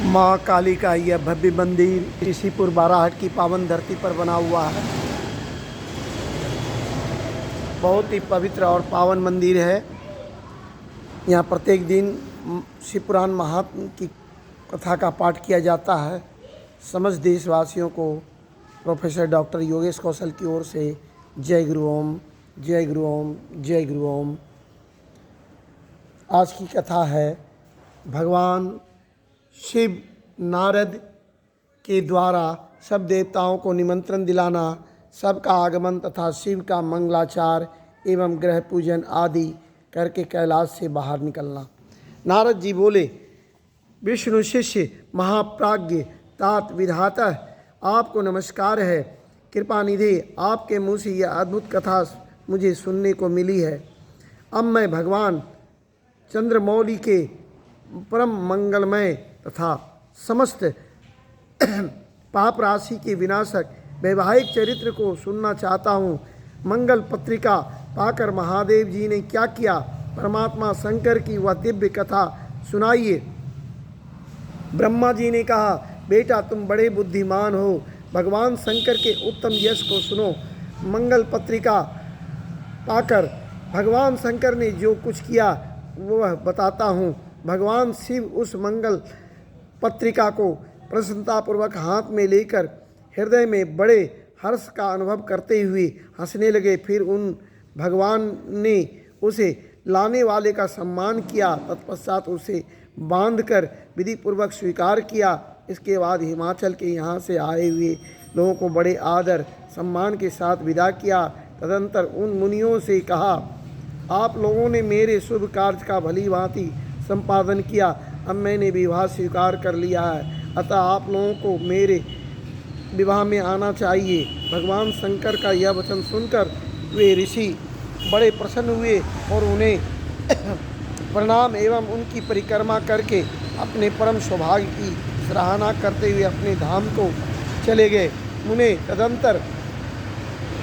माँ काली का यह भव्य मंदिर ऋषिपुर बाराहाट की पावन धरती पर बना हुआ है। बहुत ही पवित्र और पावन मंदिर है। यहाँ प्रत्येक दिन शिवपुराण महात्म की कथा का पाठ किया जाता है। समस्त देशवासियों को प्रोफेसर डॉक्टर योगेश कौशल की ओर से जय गुरु ओम, जय गुरु ओम, जय गुरु ओम। आज की कथा है भगवान शिव नारद के द्वारा सब देवताओं को निमंत्रण दिलाना, सबका आगमन तथा शिव का मंगलाचार एवं ग्रह पूजन आदि करके कैलाश से बाहर निकलना। नारद जी बोले, विष्णु शिष्य महाप्राज्ञ तात विधाता, आपको नमस्कार है। कृपा निधि, आपके मुँह से यह अद्भुत कथा मुझे सुनने को मिली है। अब मैं भगवान चंद्रमौली के परम मंगलमय तथा समस्त पाप राशि के विनाशक वैवाहिक चरित्र को सुनना चाहता हूँ। मंगल पत्रिका पाकर महादेव जी ने क्या किया, परमात्मा शंकर की वह दिव्य कथा सुनाइए। ब्रह्मा जी ने कहा, बेटा तुम बड़े बुद्धिमान हो, भगवान शंकर के उत्तम यश को सुनो। मंगल पत्रिका पाकर भगवान शंकर ने जो कुछ किया वह बताता हूँ। भगवान शिव उस मंगल पत्रिका को प्रसन्नतापूर्वक हाथ में लेकर हृदय में बड़े हर्ष का अनुभव करते हुए हंसने लगे। फिर उन भगवान ने उसे लाने वाले का सम्मान किया, तत्पश्चात उसे बांधकर विधिपूर्वक स्वीकार किया। इसके बाद हिमाचल के यहाँ से आए हुए लोगों को बड़े आदर सम्मान के साथ विदा किया। तदंतर उन मुनियों से कहा, आप लोगों ने मेरे शुभ कार्य का भली भांति संपादन किया। अब मैंने विवाह स्वीकार कर लिया है, अतः आप लोगों को मेरे विवाह में आना चाहिए। भगवान शंकर का यह वचन सुनकर वे ऋषि बड़े प्रसन्न हुए और उन्हें प्रणाम एवं उनकी परिक्रमा करके अपने परम सौभाग्य की सराहना करते हुए अपने धाम को चले गए। मुने तदंतर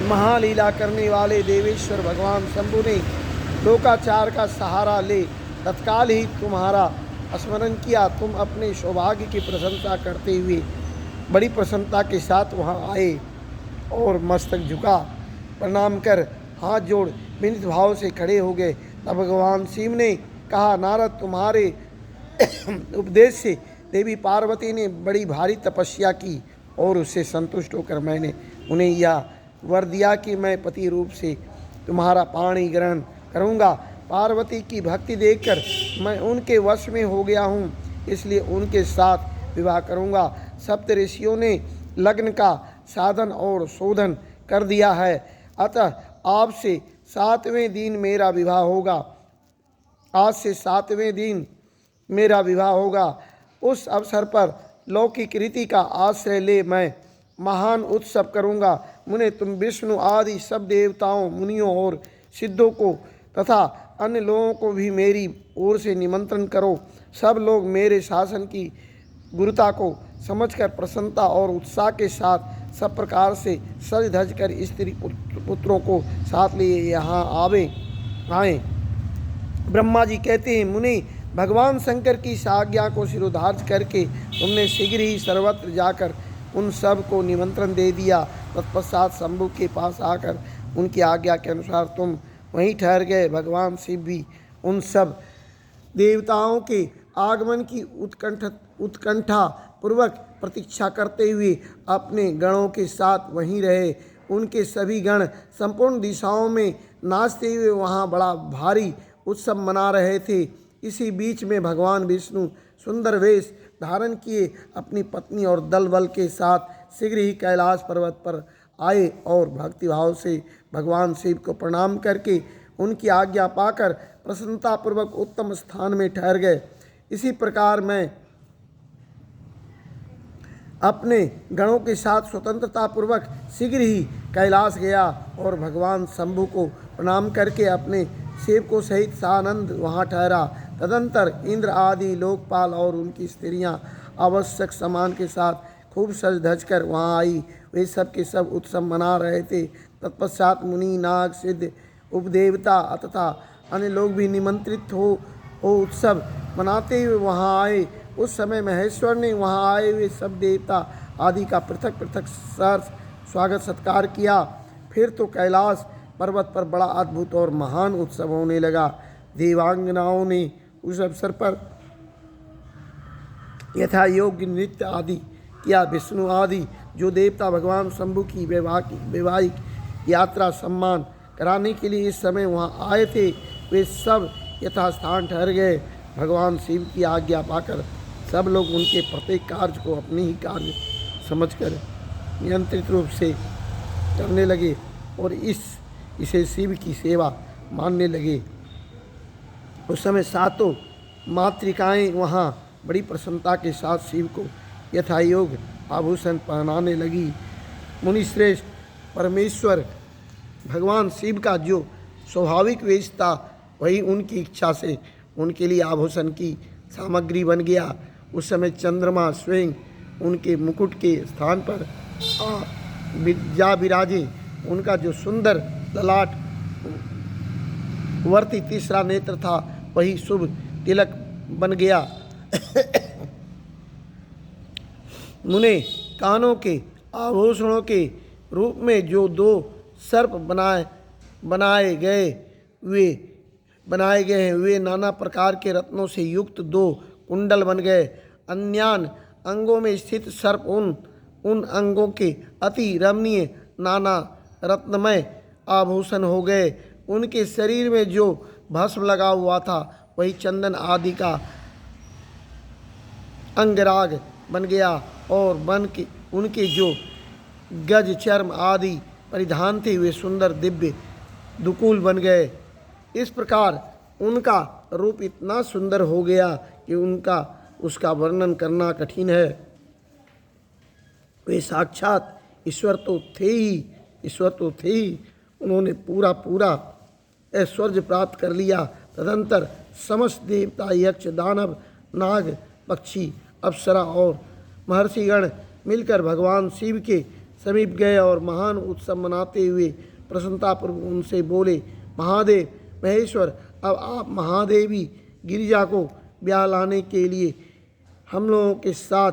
महालीला करने वाले देवेश्वर भगवान शंभु ने लोकाचार का सहारा ले तत्काल ही तुम्हारा स्मरण किया। तुम अपने सौभाग्य की प्रशंसा करते हुए बड़ी प्रसन्नता के साथ वहां आए और मस्तक झुका प्रणाम कर हाथ जोड़ विनीत भाव से खड़े हो गए। तब भगवान शिव ने कहा, नारद तुम्हारे उपदेश से देवी पार्वती ने बड़ी भारी तपस्या की और उससे संतुष्ट होकर मैंने उन्हें यह वर दिया कि मैं पति रूप से तुम्हारा पाणी ग्रहण करूँगा। पार्वती की भक्ति देखकर मैं उनके वश में हो गया हूँ, इसलिए उनके साथ विवाह करूँगा। सप्त ऋषियों ने लग्न का साधन और शोधन कर दिया है, अतः आपसे 7वें दिन मेरा विवाह होगा। आज से 7वें दिन मेरा विवाह होगा। उस अवसर पर लौकिक रीति का आश्रय ले मैं महान उत्सव करूँगा। मुने तुम विष्णु आदि सब देवताओं, मुनियों और सिद्धों को तथा अन्य लोगों को भी मेरी ओर से निमंत्रण करो। सब लोग मेरे शासन की गुरुता को समझकर प्रसन्नता और उत्साह के साथ सब प्रकार से सज धज कर स्त्री पुत्रों को साथ लिए यहाँ आए। ब्रह्मा जी कहते हैं, मुनि भगवान शंकर की इस आज्ञा को शिरोधार्य करके तुमने शीघ्र ही सर्वत्र जाकर उन सब को निमंत्रण दे दिया। तत्पश्चात शंभु के पास आकर उनकी आज्ञा के अनुसार तुम वहीं ठहर गए। भगवान शिव भी उन सब देवताओं के आगमन की उत्कंठा पूर्वक प्रतीक्षा करते हुए अपने गणों के साथ वहीं रहे। उनके सभी गण संपूर्ण दिशाओं में नाचते हुए वहाँ बड़ा भारी उत्सव मना रहे थे। इसी बीच में भगवान विष्णु सुंदर वेश धारण किए अपनी पत्नी और दल बल के साथ शीघ्र ही कैलाश पर्वत पर आए और भक्तिभाव से भगवान शिव को प्रणाम करके उनकी आज्ञा पाकर प्रसन्नतापूर्वक उत्तम स्थान में ठहर गए। इसी प्रकार मैं अपने गणों के साथ स्वतंत्रतापूर्वक शीघ्र ही कैलाश गया और भगवान शंभु को प्रणाम करके अपने सेवकों सहित सानंद वहाँ ठहरा। तदंतर इंद्र आदि लोकपाल और उनकी स्त्रियाँ आवश्यक सामान के साथ खूब सज धज कर वहाँ आई। वे सब के सब उत्सव मना रहे थे। तत्पश्चात मुनि, नाग, सिद्ध, उपदेवता तथा अन्य लोग भी निमंत्रित हो उत्सव मनाते हुए वहाँ आए उस समय महेश्वर ने वहाँ आए हुए सब देवता आदि का पृथक पृथक स्वागत सत्कार किया। फिर तो कैलाश पर्वत पर बड़ा अद्भुत और महान उत्सव होने लगा। देवांगनाओं ने उस अवसर पर यथा योग्य नृत्य आदि किया। विष्णु आदि जो देवता भगवान शंभु की वैवाहिक यात्रा सम्मान कराने के लिए इस समय वहाँ आए थे, वे सब यथास्थान ठहर गए। भगवान शिव की आज्ञा पाकर सब लोग उनके प्रत्येक कार्य को अपने ही कार्य समझकर नियंत्रित रूप से करने लगे और इसे शिव की सेवा मानने लगे। उस समय सातों मातृकाएं वहाँ बड़ी प्रसन्नता के साथ शिव को यथायोग आभूषण पहनाने लगी। मुनिश्रेष्ठ परमेश्वर भगवान शिव का जो स्वाभाविक वेश था वही उनकी इच्छा से उनके लिए आभूषण की सामग्री बन गया। उस समय चंद्रमा स्वयं उनके मुकुट के स्थान पर जा विराजे। उनका जो सुंदर ललाट वर्ती तीसरा नेत्र था वही शुभ तिलक बन गया। मुने कानों के आभूषणों के रूप में जो दो सर्प बनाए गए हैं वे नाना प्रकार के रत्नों से युक्त दो कुंडल बन गए। अन्यान अंगों में स्थित सर्प उन अंगों के अति रमणीय नाना रत्नमय आभूषण हो गए। उनके शरीर में जो भस्म लगा हुआ था वही चंदन आदि का अंगराग बन गया और उनके जो गज चर्म आदि परिधान थे वे सुंदर दिव्य दुकूल बन गए। इस प्रकार उनका रूप इतना सुंदर हो गया कि उसका वर्णन करना कठिन है। वे साक्षात ईश्वर तो थे ही। उन्होंने पूरा ऐश्वर्य प्राप्त कर लिया। तदंतर समस्त देवता यक्ष दानव नाग पक्षी अप्सरा और महर्षिगण मिलकर भगवान शिव के समीप गए और महान उत्सव मनाते हुए प्रसन्नतापूर्वक उनसे बोले, महादेव महेश्वर, अब आप महादेवी गिरिजा को ब्याह लाने के लिए हम लोगों के साथ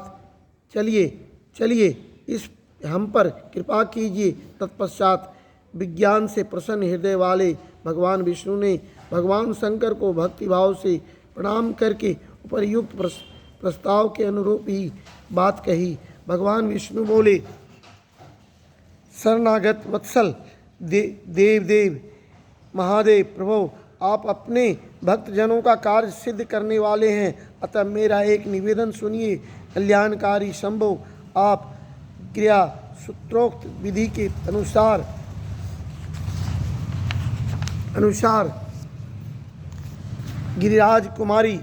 चलिए इस हम पर कृपा कीजिए। तत्पश्चात विज्ञान से प्रसन्न हृदय वाले भगवान विष्णु ने भगवान शंकर को भक्तिभाव से प्रणाम करके उपर्युक्त प्रस्ताव के अनुरूप ही बात कही। भगवान विष्णु बोले, शरणागत वत्सल देव महादेव प्रभु, आप अपने भक्तजनों का कार्य सिद्ध करने वाले हैं, अतः मेरा एक निवेदन सुनिए। कल्याणकारी शंभो, आप क्रिया सूत्रोक्त विधि के अनुसार गिरिराज कुमारी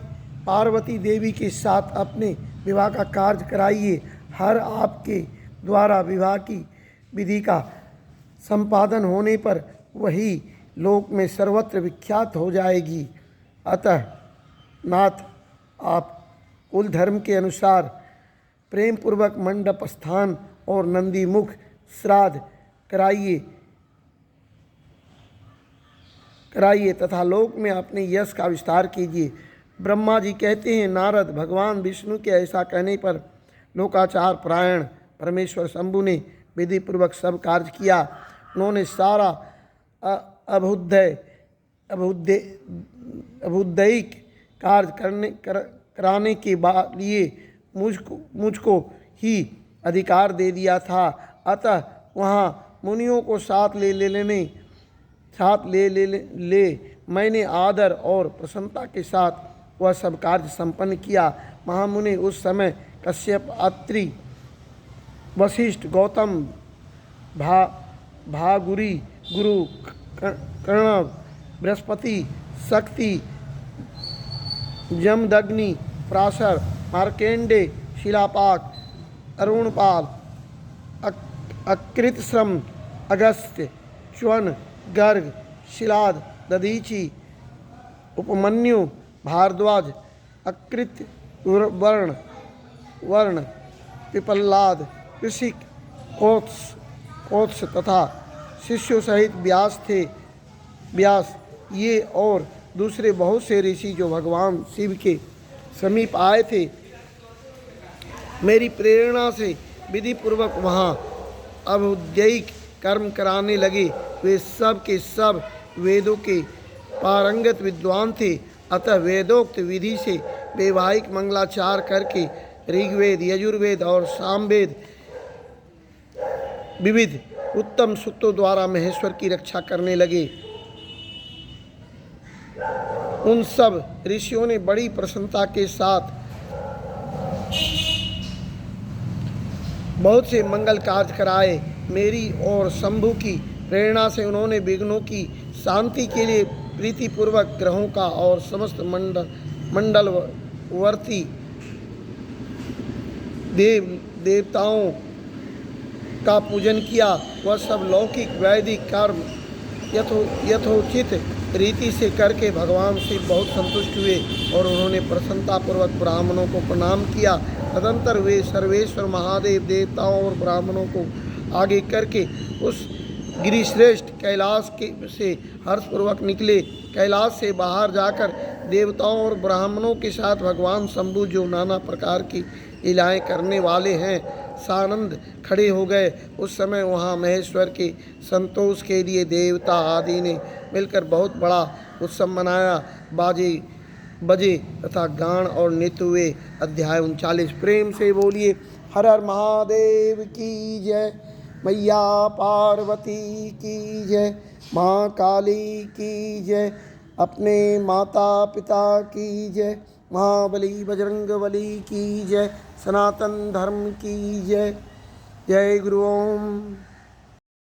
पार्वती देवी के साथ अपने विवाह का कार्य कराइए। हर आपके द्वारा विवाह की विधि का संपादन होने पर वही लोक में सर्वत्र विख्यात हो जाएगी। अतः नाथ, आप कुल धर्म के अनुसार प्रेम पूर्वक मंडप स्थान और नंदी मुख श्राद्ध कराइए तथा लोक में अपने यश का विस्तार कीजिए। ब्रह्मा जी कहते हैं, नारद, भगवान विष्णु के ऐसा कहने पर लोकाचार परायण परमेश्वर शंभु ने विधि पूर्वक सब कार्य किया। उन्होंने सारा अभुदैयिक कार्य कराने के लिए मुझको ही अधिकार दे दिया था। अतः वहाँ मुनियों को साथ ले मैंने आदर और प्रसन्नता के साथ वह सब कार्य संपन्न किया। महामुनि उस समय कश्यप, अत्रि, वशिष्ठ, गौतम, भागुरी, गुरु, कर्ण, बृहस्पति, शक्ति, जमदग्नि, पराशर, मार्केंडे, शिलापाक, अरुणपाल, अकृतश्रम, अगस्त्य, च्वन, गर्ग, शिलाद, दधीचि, उपमन्यु, भारद्वाज, अकृत वर्ण, पिपल्लाद, कृषिक, कोत्स तथा शिष्यों सहित व्यास ये और दूसरे बहुत से ऋषि जो भगवान शिव के समीप आए थे मेरी प्रेरणा से विधि पूर्वक वहाँ अभ्युदयिक कर्म कराने लगे। वे सब के सब वेदों के पारंगत विद्वान थे, अतः वेदोक्त विधि से वैवाहिक मंगलाचार करके ऋग्वेद, यजुर्वेद और सामवेद विविध उत्तम सूक्तों द्वारा महेश्वर की रक्षा करने लगे। उन सब ऋषियों ने बड़ी प्रसन्नता के साथ बहुत से मंगल कार्य कराए। मेरी और शंभु की प्रेरणा से उन्होंने विघ्नों की शांति के लिए प्रीतिपूर्वक ग्रहों का और समस्त मंडलवर्ती देवताओं का पूजन किया। वह सब लौकिक वैदिक कर्म यथोचित रीति से करके भगवान शिव बहुत संतुष्ट हुए और उन्होंने प्रसन्नतापूर्वक ब्राह्मणों को प्रणाम किया। तदंतर वे सर्वेश्वर महादेव देवताओं और ब्राह्मणों को आगे करके उस गिरिश्रेष्ठ कैलाश के से हर्षपूर्वक निकले। कैलाश से बाहर जाकर देवताओं और ब्राह्मणों के साथ भगवान शंभु, जो नाना प्रकार की लीलाएं करने वाले हैं, सानंद खड़े हो गए। उस समय वहाँ महेश्वर के संतोष के लिए देवता आदि ने मिलकर बहुत बड़ा उत्सव मनाया। बाजे बजे तथा गान और नृत्य हुए। अध्याय 39। प्रेम से बोलिए हर हर महादेव की जय, मैया पार्वती की जय, माँ काली की जय, अपने माता पिता की जय, महाबली बजरंगबली की जय, सनातन धर्म की जय। जय गुरु ओम।